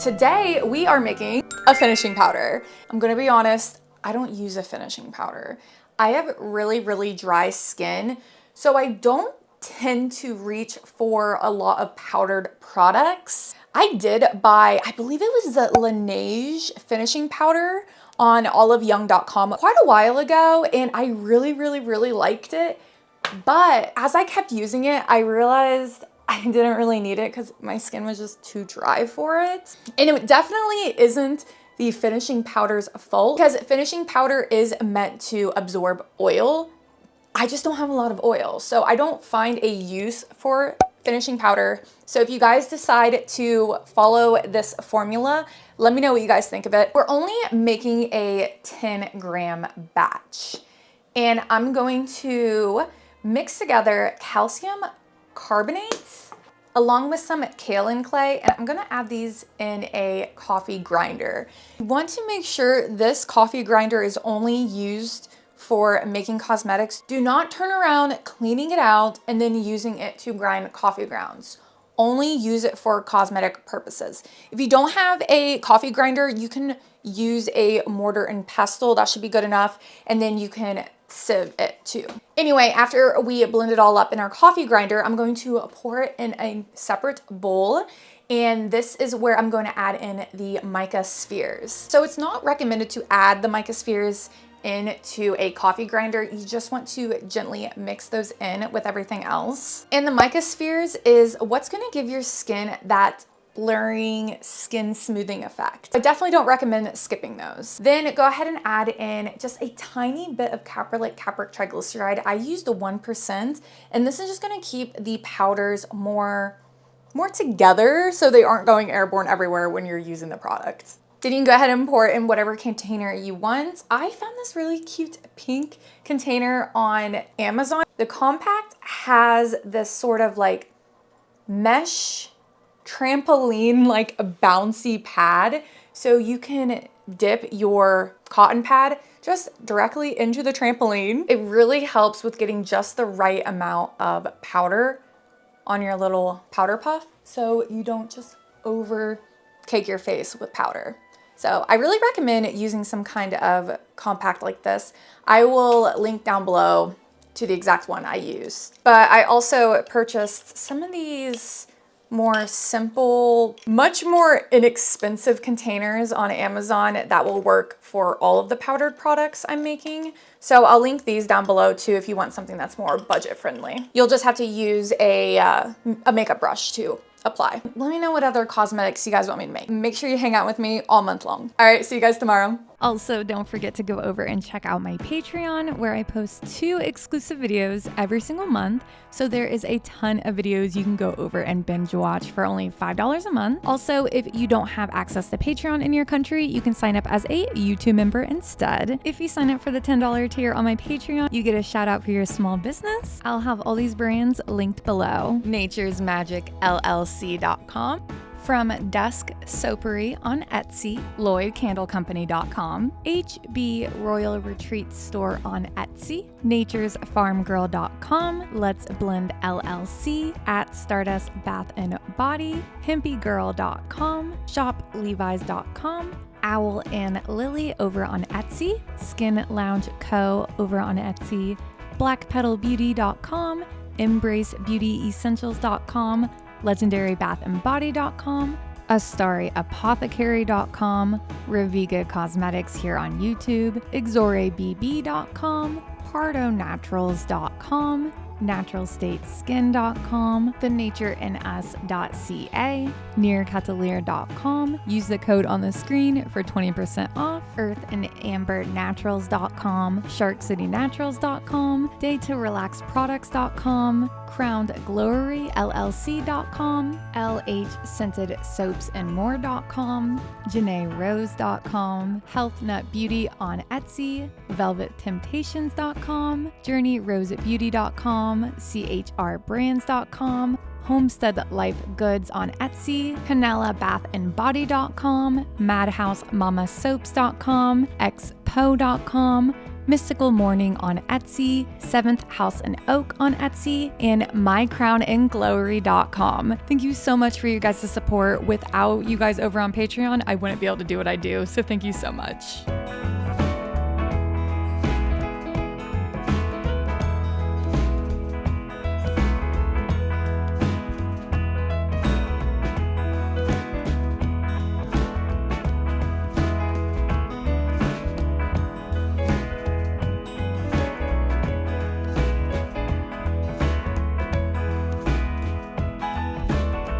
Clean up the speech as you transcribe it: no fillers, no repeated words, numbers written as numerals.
today we are making a finishing powder. I'm gonna be honest, I don't use a finishing powder. I have really dry skin, so I don't tend to reach for a lot of powdered products. I did buy, I believe it was the Laneige finishing powder on oliveyoung.com quite a while ago, and I really liked it. But as I kept using it, I realized I didn't really need it because my skin was just too dry for it. And it definitely isn't the finishing powder's fault, because finishing powder is meant to absorb oil. I just don't have a lot of oil, so I don't find a use for finishing powder. So if you guys decide to follow this formula, let me know what you guys think of it. We're only making a 10-gram batch, and I'm going to mix together calcium carbonate along with some kaolin clay, and I'm gonna add these in a coffee grinder. You want to make sure this coffee grinder is only used for making cosmetics. Do not turn around cleaning it out and then using it to grind coffee grounds. Only use it for cosmetic purposes. If you don't have a coffee grinder, you can use a mortar and pestle. That should be good enough. And then you can sieve it too. Anyway, after we blend it all up in our coffee grinder, I'm going to pour it in a separate bowl. And this is where I'm going to add in the mica spheres. So it's not recommended to add the mica spheres into a coffee grinder. You just want to gently mix those in with everything else. And the mica spheres is what's going to give your skin that blurring skin smoothing effect. I definitely don't recommend skipping those. Then go ahead and add in just a tiny bit of Caprylic Capric triglyceride. I used the 1%, and this is just going to keep the powders more together so they aren't going airborne everywhere when you're using the product. Then you can go ahead and pour it in whatever container you want. I found this really cute pink container on Amazon. The compact has this sort of like mesh trampoline, like a bouncy pad. So you can dip your cotton pad just directly into the trampoline. It really helps with getting just the right amount of powder on your little powder puff, so you don't just over cake your face with powder. So I really recommend using some kind of compact like this. I will link down below to the exact one I used. But I also purchased some of these more simple, much more inexpensive containers on Amazon that will work for all of the powdered products I'm making. So I'll link these down below too if you want something that's more budget friendly. You'll just have to use a makeup brush to apply. Let me know what other cosmetics you guys want me to make. Make sure you hang out with me all month long. All right, see you guys tomorrow. Also, don't forget to go over and check out my Patreon, where I post 2 exclusive videos every single month. So there is a ton of videos you can go over and binge watch for only $5 a month. Also, if you don't have access to Patreon in your country, you can sign up as a YouTube member instead. If you sign up for the $10 tier on my Patreon, you get a shout out for your small business. I'll have all these brands linked below. naturesmagicllc.com. From Dusk Soapery on Etsy, LloydCandleCompany.com, HB Royal Retreat Store on Etsy, NaturesFarmGirl.com, Let's Blend LLC, at Stardust Bath and Body, HimpyGirl.com, ShopLevi's.com, Owl and Lily over on Etsy, Skin Lounge Co. over on Etsy, BlackPetalBeauty.com, EmbraceBeautyEssentials.com, LegendaryBathandBody.com, AstariApothecary.com, Reviga Cosmetics here on YouTube, XoreBB.com, PardoNaturals.com, NaturalStateSkin.com, TheNatureInUs.ca, NearCatalier.com. Use the code on the screen for 20% off. EarthandAmberNaturals.com, SharkCityNaturals.com, DayToRelaxProducts.com, CrownedGloryLLC.com, LHScentedSoapsAndMore.com, JanaeRose.com, HealthNutBeauty on Etsy, VelvetTemptations.com, JourneyRoseBeauty.com, CHRBrands.com, Homestead Life Goods on Etsy, CanelaBathandBody.com, MadhouseMamaSoaps.com, XPO.com, Mystical Morning on Etsy, 7th House and Oak on Etsy, and mycrownandglowery.com. Thank you so much for you guys' support. Without you guys over on Patreon, I wouldn't be able to do what I do, so thank you so much.